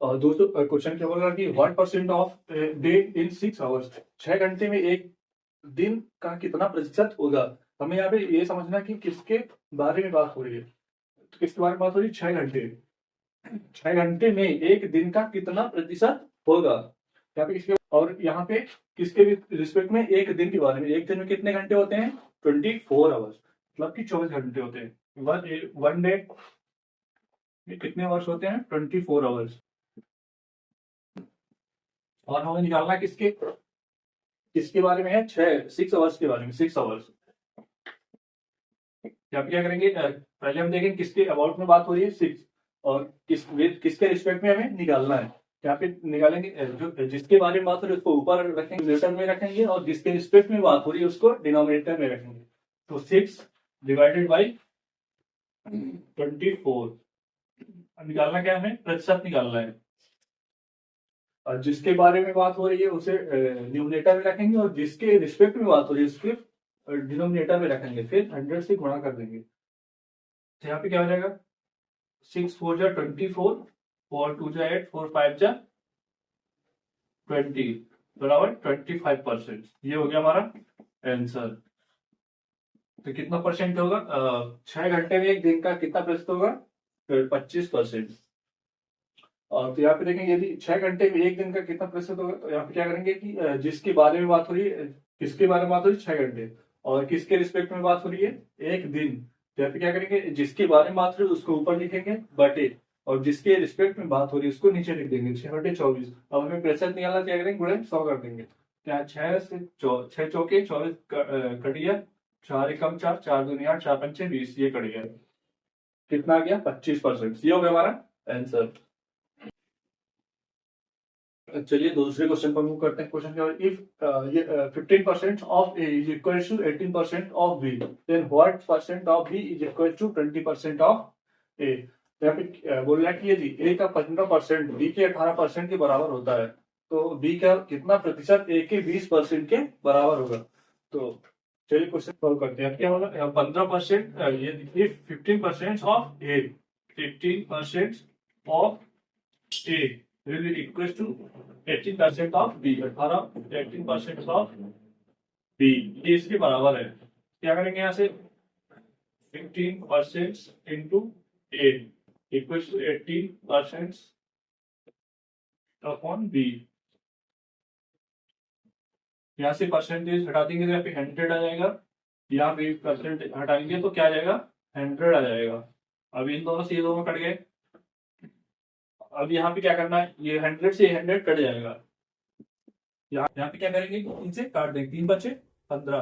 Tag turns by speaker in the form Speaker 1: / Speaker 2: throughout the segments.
Speaker 1: दोस्तों क्वेश्चन क्या बोल रहा है कि what percent of day in 6 hours, 6 घंटे में एक दिन का कितना प्रतिशत होगा। हमें यहाँ पे ये समझना कि किसके बारे में बात हो रही है। तो किसके बारे में बात हो रही है? 6 घंटे। 6 घंटे में एक दिन का कितना प्रतिशत होगा। यहाँ पे किसके और यहाँ पे किसके रिस्पेक्ट में एक दिन के बारे में। एक दिन में कितने घंटे होते हैं? 24 आवर्स, मतलब कि 24 घंटे होते हैं। वन डे में कितने आवर्स होते हैं? 24 आवर्स। और हमें निकालना है किसके किसके बारे में है? 6 आवर्स के बारे में। 6 आवर्स। यहाँ पे क्या करेंगे? पहले हम देखेंगे किसके अबाउट में बात हो रही है। 6 और किसके रिस्पेक्ट में हमें निकालना है। यहाँ पे निकालेंगे जो जिसके बारे में बात हो रही है उसको ऊपर रखेंगे, न्यूटन में रखेंगे, और जिसके रिस्पेक्ट में बात हो रही है उसको डिनोमिनेटर में रखेंगे। तो 6 डिवाइडेड बाई 24। निकालना क्या है? हमें प्रतिशत निकालना है। और जिसके बारे में बात हो रही है उसे न्यूमरेटर में रखेंगे, और जिसके रिस्पेक्ट में बात हो रही है उसके डिनोमिनेटर में रखेंगे, फिर 100 से गुणा कर देंगे। तो यहाँ पे क्या हो जाएगा? 6 4 जा 24, 4 2 जा 8, 4 5 जा 20 बराबर 25%। ये हो गया हमारा आंसर। तो कितना परसेंट होगा? 6 घंटे में एक दिन का कितना प्रतिशत होगा? 25%। और तो यहाँ पे देखेंगे यदि 6 घंटे में एक दिन का कितना प्रतिशत होगा, तो यहाँ पे क्या करेंगे कि जिसके बारे में बात हो रही है, किसके बारे में बात हो रही है? 6 घंटे, और किसके रिस्पेक्ट में बात हो रही है? एक दिन। तो यहाँ पे क्या करेंगे? जिसके बारे में बात हो रही है उसको ऊपर लिखेंगे बटे, और जिसके रिस्पेक्ट में बात हो रही है उसको नीचे लिख देंगे। 6 बटे 24। अब हमें प्रतिशत निकालना, क्या करेंगे? गुणे 100 कर देंगे। क्या 6 से 6 चौके 24 कट गया, 4 एकम 4, 4 दूनी 8, 4 पंचे 20, ये कट गया। कितना आ गया? 25%। ये हो गया हमारा आंसर। चलिए दूसरे क्वेश्चन पर मूव करते हैं। क्वेश्चन क्या है? If 15% of A is equal to 18% of B, then what percent of B is equal to 20% of A. यहाँ पे बोल रहा है कि यदि ए का 15% बी के 18% के बराबर होता है, तो बी का कितना प्रतिशत ए के 20% के बराबर होगा। तो चलिए क्वेश्चन सॉल्व करते हैं। क्या होगा? 15%, ये 15% of A, 15% of A will be equal to 18% of B। 18% of B ये इसके बराबर है। क्या करेंगे यहाँ से? 15% into A equal to 18% upon B। यहाँ से परसेंटेज हटा देंगे तो यहाँ पे 100 आ जाएगा। यहाँ पे परसेंटेज हटाएंगे तो क्या आ जाएगा? 100 आ जाएगा। अब इन दोनों से ये दोनों कट गए। अब यहाँ पे क्या करना है? ये 100 से 100 कट जाएगा। यहाँ पे क्या करेंगे? 3 से काट देंगे। 3 बचे 15,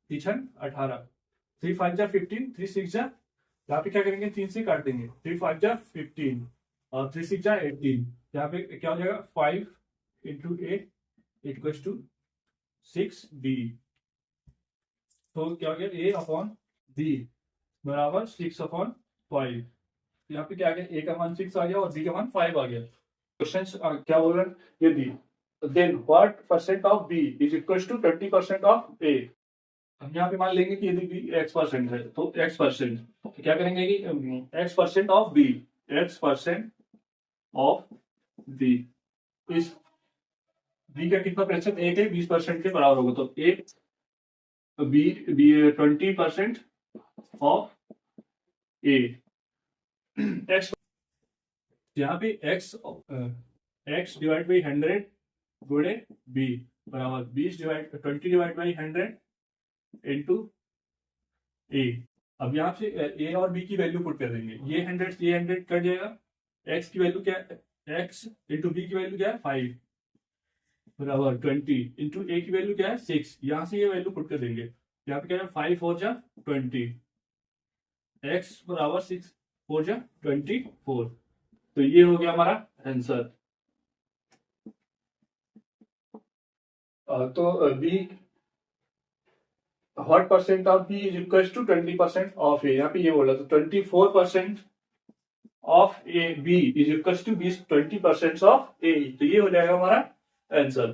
Speaker 1: 3 18, 3 5 जा 15, 3 6 जा, यहाँ पे क्या करेंगे? 3 से काट देंगे। 3 5 जा 15 और 3 6 जा 18। यहाँ पे क्या हो जाएगा? 5 इंटू 8 इक्वल टू 6 बी। तो क्या हो गया? ए अपॉन बी बराबर 6 अपॉन 5। यहाँ पे क्या आ गया? ए का मान 6 आ गया और बी का मान 5 आ गया। क्वेश्चन क्या बोल रहे हैं? यदि then what percent of B is equals to 20% of A। हम यहाँ पे मान लेंगे कि यदि B X% है तो X%, तो क्या करेंगे कि X% of B, X% of B, इस B का कितना प्रतिशत? A के 20% के बराबर होगा। तो A B 20% of A। X यहाँ पे X डिवाइड बाई 100 गुणे B बराबर 20 डिवाइड बाई 100 इंटू ए। अब यहाँ से ए और बी की वैल्यू पुट कर देंगे। ये 100 कट जाएगा। एक्स की वैल्यू क्या है? एक्स इंटू बी की वैल्यू क्या है? 5 बराबर 20 इंटू ए की वैल्यू क्या है? 6। यहाँ से ये वैल्यू पुट कर देंगे। यहाँ पे क्या है? 5 4 जा 20, एक्स बराबर 6 4 जा 24। तो ये हो गया हमारा आंसर। तो B what percent of B is equal to 20% of A. यहाँ पे ये बोला तो 24% of A B is equal to 20% of A. तो ये हो जाएगा हमारा आंसर।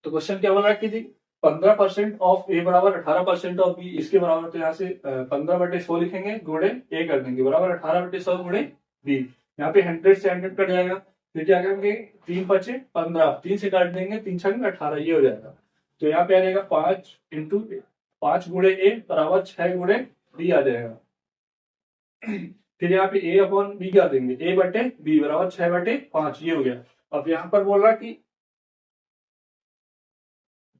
Speaker 1: तो क्वेश्चन क्या बोल रहा है कि 15% ऑफ ए बराबर 18% ऑफ बी, इसके बराबर। तो यहाँ से 15/100 लिखेंगे गुणे ए कर देंगे बराबर 18/100 गुणे बी। यहाँ पे 100 से 100 कट जाएगा, फिर क्या करेंगे 3 बचे 15, 3 से काट देंगे, 3 छंग 18, ये हो जाएगा। तो यहाँ पे आ जाएगा 5 इंटू 5 गुणे ए बराबर 6 गुणे बी आ जाएगा। फिर यहाँ पे ए अपॉन बी क्या देंगे, ए बटे बी बराबर 6 बटे 5, ये हो गया। अब यहाँ पर बोल रहा कि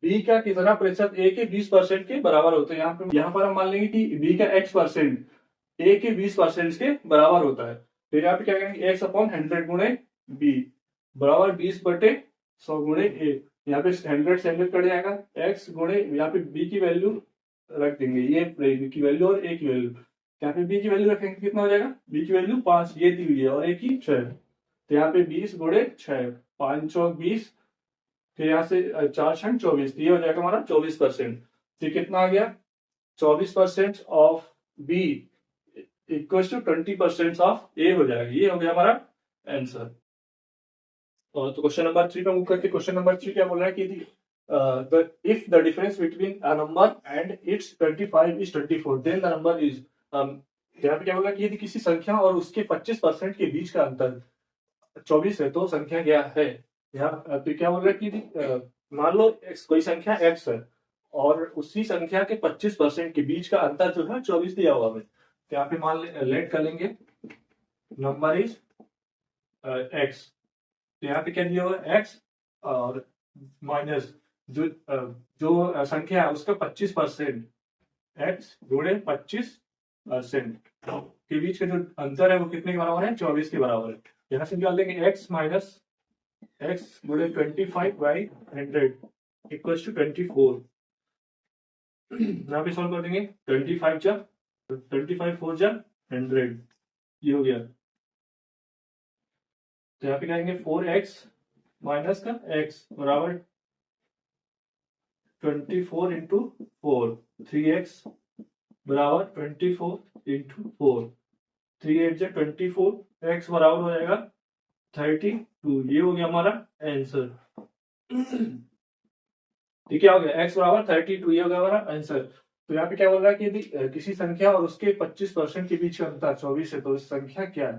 Speaker 1: बी का कितना प्रतिशत ए के 20% के बराबर होता है। यहाँ पर हम मान लेंगे कि बी का x% ए के 20% के बराबर होता है। फिर यहाँ पे क्या करेंगे x अपॉन 100 गुणे बी बराबर 20 बटे 100 गुणे ए। यहाँ पे 100 से 100 कट जाएगा, x गुणे यहाँ पे b की वैल्यू रख देंगे, ये b की वैल्यू और a की वैल्यू। यहाँ पे b की वैल्यू रखेंगे, कितना हो जाएगा, b की वैल्यू 5 ये दी हुई है और a की 6। तो यहाँ पे 20 गुणे 6, 5 चौक 20, फिर यहाँ से 4 छंग 24, ये हो जाएगा हमारा 24%। तो कितना आ गया, 24% of B equal to 20% of A हो जाएगा। ये हो गया हमारा आंसर। और तो क्वेश्चन नंबर 3 पे मूव करके, क्वेश्चन नंबर 3 क्या बोल रहा है कि if the difference between a number and its 25 is 24 then the number is, यहाँ पे क्या बोल रहा है कि यदि किसी संख्या और उसके 25% के बीच का अंतर 24 है तो संख्या क्या है। यहाँ तो क्या बोल रहा है कि मान लो कोई संख्या x है और उसी संख्या के 25% के बीच का अंतर जो है 24 दिया हुआ है। तो यहाँ पे मान लेट कर लेंगे नंबर इज x। तो यहाँ पे क्या दिया हुआ है x और माइनस जो संख्या है उसका 25%, x गुणे 25% के बीच का जो अंतर है वो कितने के बराबर है, 24 के बराबर है। यहाँ से निकाल देंगे x माइनस x गुणे 25/100 इक्वल्स टू 24। यहाँ पे सॉल्व कर देंगे, 25 जा 25 4 जा 100, ये हो गया। तो यहाँ पे कहेंगे 4x माइनस का x बराबर 24 इंटू 4, 3x बराबर 24 इंटू 4, 3 8 जा 24, x बराबर हो जाएगा 32, ये हो गया हमारा आंसर। ठीक है, हो गया x बराबर 32, ये हो गया हमारा आंसर। तो यहाँ पे क्या बोल रहा है कि यदि किसी संख्या और उसके 25% के बीच का अंतर 24 है तो उस संख्या क्या है।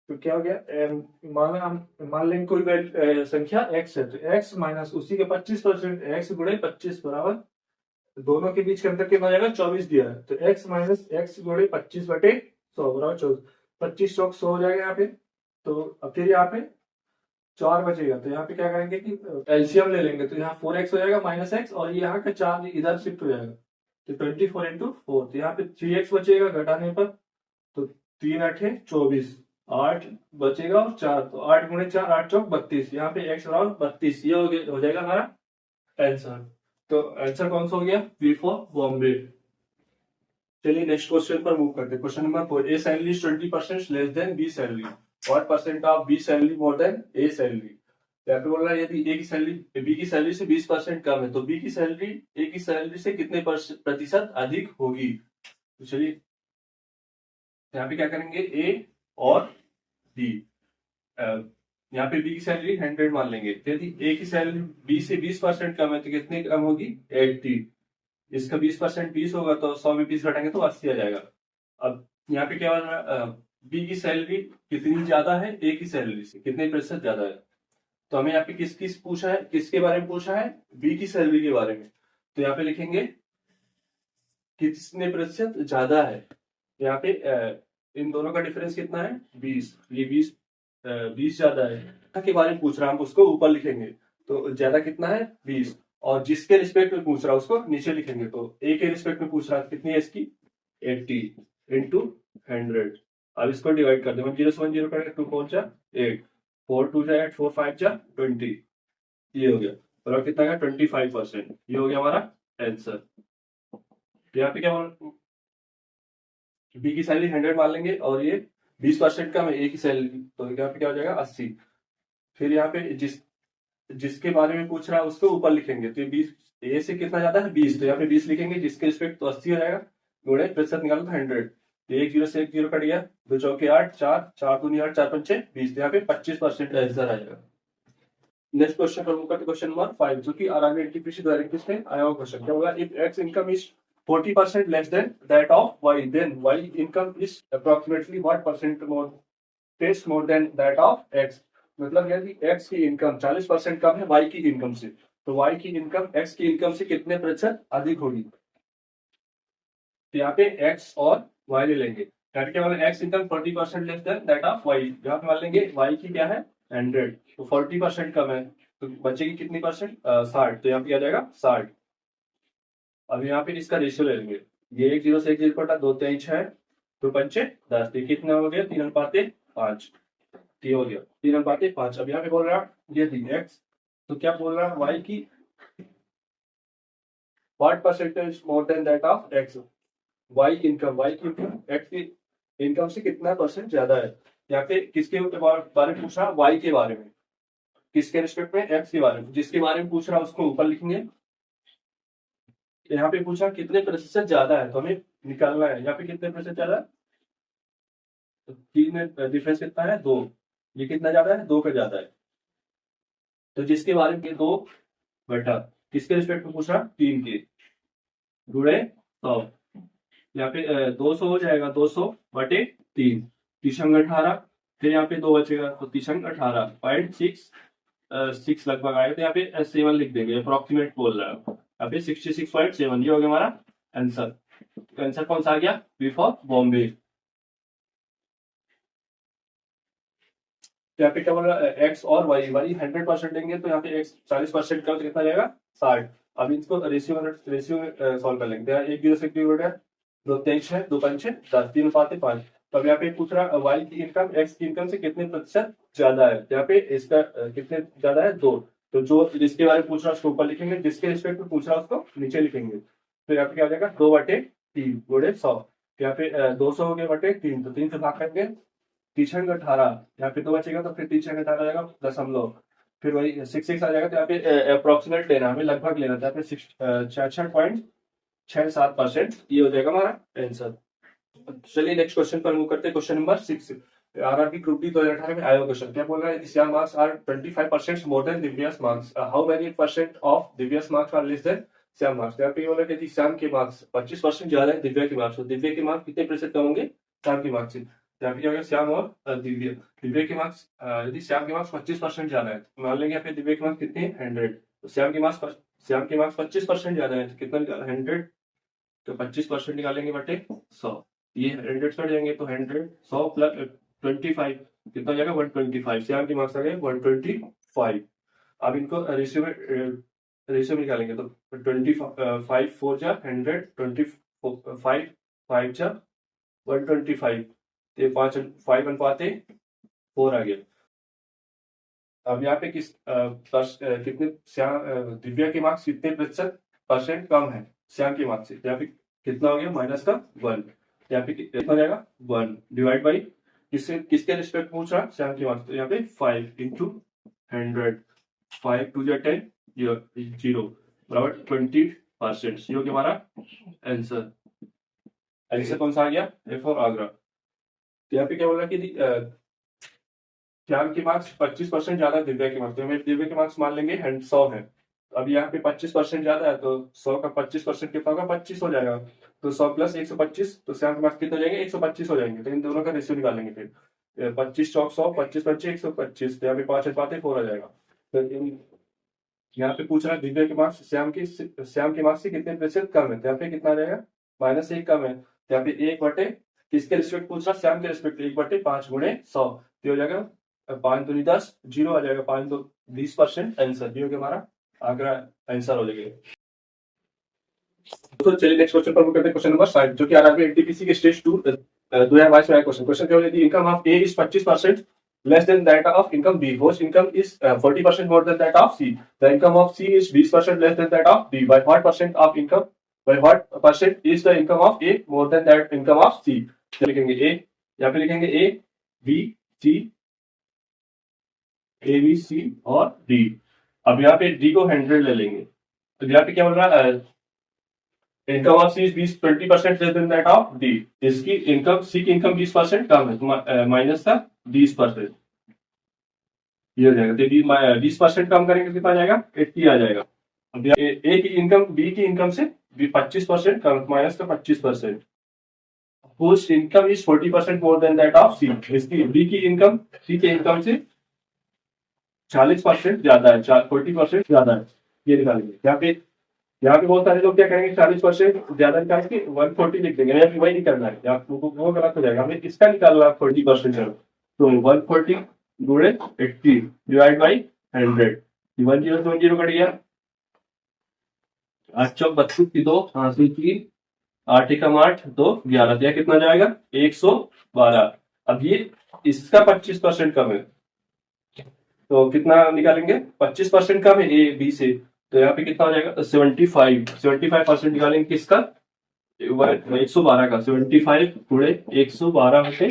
Speaker 1: तो क्या हो गया, मान लेंगे कोई संख्या x है, तो x माइनस उसी के 25%, x गुणे 25 बराबर दोनों के बीच के अंतर कितना हो जाएगा, 24 दिया है। तो x माइनस x गुणे 25 बटे 100 बराबर 24, 25 चौक 100 हो जाएगा यहाँ पे। तो अब फिर यहाँ पे 4 बचेगा, तो यहाँ पे क्या करेंगे कि एलसीएम ले लेंगे। तो यहाँ 4x हो जाएगा माइनस x और यहाँ का 4 इधर शिफ्ट हो जाएगा, तो 24 इंटू 4। तो यहाँ पे 3x बचेगा घटाने पर, तो 3 8 24, 8 बचेगा और 4, तो 8 गुणे 4 8 चौक 32, यहाँ पे x बराबर 32, ये हो जाएगा हमारा आंसर। तो आंसर कौन सा हो गया, बी फॉर बॉम्बे। चलिए नेक्स्ट क्वेश्चन पर मूव करते हैं। Question number 4, A salary is 20% less than B salary, what percent of B salary more than A salary. यहाँ पे बोल रहा है यदि ए की सैलरी बी की सैलरी से 20% कम है तो बी की सैलरी ए की सैलरी से कितने प्रतिशत अधिक होगी। तो चलिए यहाँ पे क्या करेंगे, ए और बी, यहाँ पे बी की सैलरी 100 मान लेंगे, तो यदि ए की सैलरी बी से 20% कम है तो कितनी कम होगी, 80। इसका 20% 20 होगा तो 100 में 20 घटाएंगे तो 80 आ जाएगा। अब यहाँ पे क्या होगा, बी की सैलरी कितनी ज्यादा है ए की सैलरी से, कितने प्रतिशत ज्यादा है। तो हमें यहाँ पे किस पूछा है, किसके बारे में पूछा है, बी की सैलरी के बारे में। तो यहाँ पे लिखेंगे कितने प्रतिशत ज्यादा है। यहाँ पे इन दोनों का डिफरेंस कितना है, 20, ये 20 ज्यादा है के बारे में पूछ रहा है, हम उसको ऊपर लिखेंगे। तो ज्यादा कितना है 20, और जिसके रिस्पेक्ट में पूछ रहा है उसको नीचे लिखेंगे। तो ए के रिस्पेक्ट में पूछ रहा है कितनी है इसकी, 80 इंटू 100। अब इसको डिवाइड कर दे, 1 0 से 1 0 करेंगे, 2 4 जा 8, 4 2 जा 8, 4 5 जा 20, ये हो गया। और कितना है 25%, ये हो गया हमारा आंसर। यहाँ पे क्या बी की सैलरी 100 मान लेंगे और ये 20% कम है ए की सैलरी, तो यहाँ पे क्या हो जाएगा 80। फिर यहाँ पे जिसके बारे में पूछ रहा है उसको ऊपर लिखेंगे। तो 20 ए से कितना ज्यादा है 20, तो यहाँ पे 20 लिखेंगे, जिसके रिस्पेक्ट तो 80 हो जाएगा, गुणे प्रतिशत निकालो तो 100। तो 1 0 से 1 0 कट गया, 2 चौके 8, 4 4 दूनी 8, 4 5 20, तो यहाँ पे 25% आंसर आ जाएगा। नेक्स्ट क्वेश्चन पर करते क्वेश्चन नंबर 5, जो कि आरआरबी एनटीपीसी द्वारा किसने आया हुआ क्वेश्चन। क्या होगा, if X income is 40% less than that of Y, then Y income is approximately what percent more.
Speaker 2: is more than that of x, मतलब यदि x की इनकम 40% कम है y की इनकम से, तो y की इनकम x की इनकम से कितने प्रतिशत अधिक होगी। तो यहाँ पे x और y ले लेंगे, क्या मान x income 40% less than that of y, यहाँ पे मान लेंगे y की क्या है 100, तो 40% कम है, तो बचेगी कितनी परसेंट 60, तो यहाँ पे आ जाएगा 60। अब यहाँ पे इसका रेशियो ले लेंगे, ये 1 0 से 1 0 कटा, 2 3 6 2 5 10, तो कितना हो गया 3:5, ये हो गया 3:5। अब यहाँ पे बोल रहा है ये x, तो क्या बोल रहा है y की what percentage more than that of x, y income x की इनकम से कितना परसेंट ज्यादा है। यहाँ पे किसके बारे में पूछ रहा है y के बारे में, किसके रिस्पेक्ट में x के बारे में, जिसके बारे में पूछ रहा है उसको ऊपर लिखेंगे। यहाँ पे पूछा कितने प्रतिशत ज्यादा है, तो हमें निकालना है यहाँ पे कितने प्रतिशत ज्यादा है, तो 3 में डिफरेंस कितना है 2, ये कितना ज्यादा है 2 का ज्यादा है, तो जिसके बारे में 2 बटा किसके रिस्पेक्ट में पूछ रहा 3 के गुणे 100, यहाँ पे 200 हो जाएगा, 200 बटे 3, 3×18, फिर यहाँ पे 2 बचेगा, तो 3×18.6 लगभग आएगा, तो यहाँ पे 7 लिख देंगे, अप्रोक्सीमेट बोल रहा है, यहाँ पे 66.7, ये हो गया हमारा आंसर। तो आंसर कौन सा आ गया, बी फॉर बॉम्बे। तो यहाँ पे क्या बोल रहा है एक्स और वाई 100% लेंगे, तो यहाँ पे एक्स 40% का, तो कितना जाएगा 60। अब इसको रेशियो में सॉल्व कर लेंगे, 1 0 से 2 23 है, 2 5 10, 3:5। तो अब यहाँ पे पूछ रहा वाई की इनकम एक्स की इनकम से कितने प्रतिशत ज्यादा है, यहाँ पे इसका कितने ज्यादा है 2, तो जो जिसके बारे में पूछ रहा है उसको ऊपर लिखेंगे, जिसके रिस्पेक्ट में पूछ रहा है उसको नीचे लिखेंगे। तो यहाँ पे क्या हो जाएगा 2/3 गुणे 100, यहाँ पे 200 हो गया बटे 3, तो 3 से भाग करेंगे, 3×18, यहाँ पे 2 बचेगा, तो फिर 3×18 जाएगा दशमलव, फिर वही 66 आ जाएगा, तो यहाँ पे अप्रोक्सीमेट लेना, हमें लगभग लेना था, यहाँ पे 66.67%, ये हो जाएगा हमारा आंसर। चलिए नेक्स्ट क्वेश्चन पर मूव करते हैं, question number 6, RRB group D 2018 में आया क्वेश्चन, क्या बोल रहा है, Shyam marks are 25% more than Divya's marks, how many percent of Divya's marks are less than Shyam marks. यहाँ पे बोला कि श्याम के मार्क्स 25% ज्यादा है दिव्या के मार्क्स, तो दिव्या के मार्क्स कितने प्रतिशत कम होंगे श्याम के मार्क्स से। यहाँ पे क्या होगा श्याम और दिव्या के मार्क्स, यदि श्याम के मार्क्स 25% ज्यादा है, तो मान लेंगे यहाँ पे दिव्या के मार्क्स कितने 100, तो श्याम के मार्क्स 25% ज्यादा है, तो कितना निकाला 100, तो 25% निकालेंगे बटे 100, ये 100 कट जाएंगे, तो 100 100 प्लस 25 कितना हो जाएगा 125, श्याम के मार्क्स आ गए 125। अब इनको रेशियो में निकालेंगे, तो 25 4 जा 100, 25 5 जा 125, तो 5:4 आ गया। अब यहाँ पे कितने दिव्या के मार्क्स कितने परसेंट कम है श्याम के मार्क्स से, यहाँ पे कितना हो गया माइनस का 1, यहाँ पे कितना हो जाएगा 1 डिवाइड बाई किसके रिस्पेक्ट पूछ रहा श्याम के मार्क्स, तो यहाँ पे 5×100, 5 2 10 0 बराबर 20%, ये हो गया हमारा आंसर। आंसर कौन सा आ गया ए फॉर आगरा। तो यहाँ पे क्या बोल रहा है कि श्याम के मार्क्स 25% ज्यादा दिव्या के मार्क्स, तो हमें दिव्या के मार्क्स मान लेंगे 100 है, अब यहाँ पे 25% ज्यादा है, तो 100 का 25% कितना होगा 25 हो जाएगा, तो 100 प्लस 125, तो श्याम के मार्क्स कितने हो जाएंगे 125 हो जाएंगे, तो इन दोनों का रेशियो निकालेंगे, फिर 25 चौक 100, 25 25 125, तो यहाँ पे 5/4 आ जाएगा। तो यहाँ पे पूछ रहा है दिव्या के मार्क्स श्याम के मार्क्स से कितने प्रतिशत कम है, तो यहाँ पे कितना आ जाएगा -1 कम है, तो यहाँ पे 1 बटे किसके रिस्पेक्ट पूछ रहा है श्याम के रिस्पेक्ट 1/5 गुणे 100, तो हो जाएगा 5 दूनी 10, 0 आ जाएगा, 5 2 20% आंसर, ये हो गया हमारा आगरा आंसर हो जाएगा। तो चलिए नेक्स्ट क्वेश्चन पर करते हैं, क्वेश्चन नंबर 7, जो कि आरआरबी एनटीपीसी के स्टेज 2 2022 में आया क्वेश्चन क्या है, income of A is 25% less than that of income B, whose income is 40% more than that of C. The income of C is 20% less than that of D. By what percent is the income of A more than that income of C? लिखेंगे A, यहाँ पे लिखेंगे A, B, C, A, B, C और D। अब यहाँ पे D को 100 ले लेंगे, तो यहाँ पे क्या बोल रहा है income of C is 20% less than that of D, इसकी इनकम सी की इनकम 20% कम है, माइनस का 20%, ये हो जाएगा, तो 20% कम करेंगे कितना आ जाएगा 80 आ जाएगा। अब ए की इनकम बी की इनकम से 25% कम, माइनस का 25%, whose income is 40% more than that of C. इसकी B की इनकम C के इनकम से 40% ज्यादा है, 40% ज्यादा है, ये निकालेंगे। यहाँ पे बहुत सारे लोग क्या करेंगे, 40% ज्यादा निकाल के 140 लिख देंगे, यहाँ पे वही नहीं करना है, वो गलत हो जाएगा, हमें इसका निकालना है 40%। तो 140 गुणे 80 डिवाइड बाई 100, 1070 कट गया, 8 चौक 32 की 2, 5 3, 8 एकम 8, 2 11, तो यह कितना जाएगा 112। अब ये इसका 25% कम है, तो कितना निकालेंगे, 25% कम है ए बी से, तो यहाँ पे कितना हो जाएगा 75% निकालेंगे किसका, 112 का, 75 गुणे 112 में से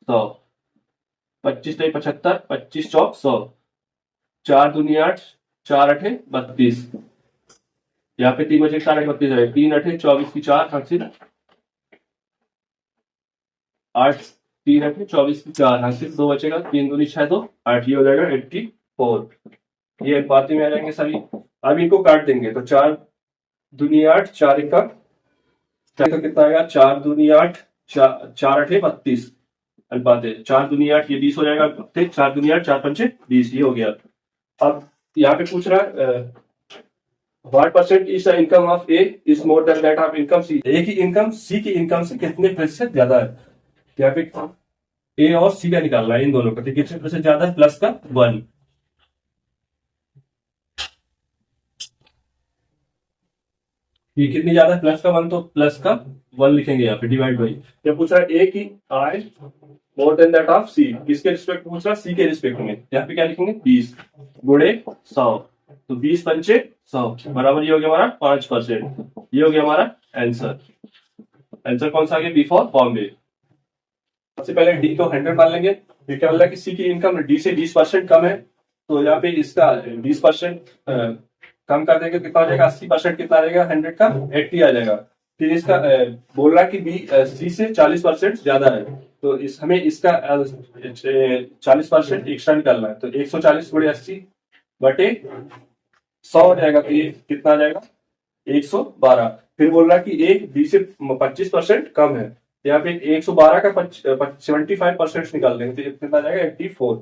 Speaker 2: 100, 25 नहीं 75, 25 चौक 100, 4 दूनी 8, 4 8 32, यहाँ पे 3 बचे 4 8 32 है, 3 8 24 की 4 हासिल 8, 3 8 24 की 4 हासिल 2 बचेगा, 3 दूनी 6 2 8, ये हो जाएगा 84। ये बातें में आ जाएंगे सभी। अब इनको काट देंगे, तो 4 दूनी 8, 4 एक का कितना आएगा, 4 दूनी 8, 4 8 32, अनुपात 4 दूनी 8, ये 20 हो जाएगा, 4 दूनी 8, 4 5 20, ये हो गया। अब यहाँ पे पूछ रहा है what percent is the income of A is more than that of income C, A की इनकम सी की इनकम से कितने प्रतिशत ज्यादा है। यहाँ पे ए और सी का निकालना है, इन दोनों का, तो कितने प्रतिशत ज्यादा है, प्लस का 1, ये कितनी ज्यादा है, प्लस का 1, तो प्लस का 1 लिखेंगे यहाँ पे, डिवाइड बाई, जब पूछ रहा है ए की आय मोर देन दैट ऑफ सी, किसके रिस्पेक्ट पूछ रहा है, सी के रिस्पेक्ट में, यहाँ पे क्या लिखेंगे 20 गुणे 100, तो 20 पंचे 100 बराबर, ये हो गया हमारा 5%, ये हो गया हमारा आंसर। आंसर कौन सा आ गया, बी फॉर बॉम्बे। सबसे पहले डी को 100 मान लेंगे, ये क्या बोल रहा है कि सी की इनकम डी से 20% कम है, तो यहाँ पे इसका 20% कम कर देंगे, कितना हो जाएगा 80%, कितना आ जाएगा 100 का 80 आ जाएगा। फिर इसका बोल रहा है कि बी सी से 40% ज्यादा है, तो हमें इसका 40% एक्स्ट्रा निकालना है, तो 140 गुणे 80 बटे 100 हो जाएगा, तो ये कितना आ जाएगा 112। फिर बोल रहा है कि एक बी से 25% कम है, यहाँ पे 112 का 75% निकाल देंगे, तो कितना आ जाएगा 84,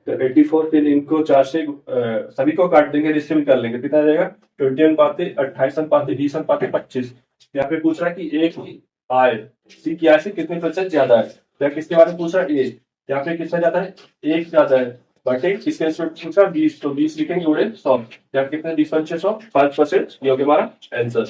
Speaker 2: तो 84, फिर इनको 4 से सभी को काट देंगे, रिश्ते में कर लेंगे, कितना आ जाएगा 20 अनुपाते 28 अनुपाते 20 अनुपाते 25। यहाँ पे पूछ रहा है कि ए की आय सी की आय से कितने प्रतिशत ज्यादा है, तो किसके बारे में पूछ रहा है, ए, यहाँ पे कितना ज्यादा है, 1 ज्यादा है, बटे किसके रिस्पेक्ट पूछ रहा है 20, तो 20 लिखेंगे उड़े 100, यहाँ कितने 20 पंचे 100, 5%, ये हो गया हमारा आंसर।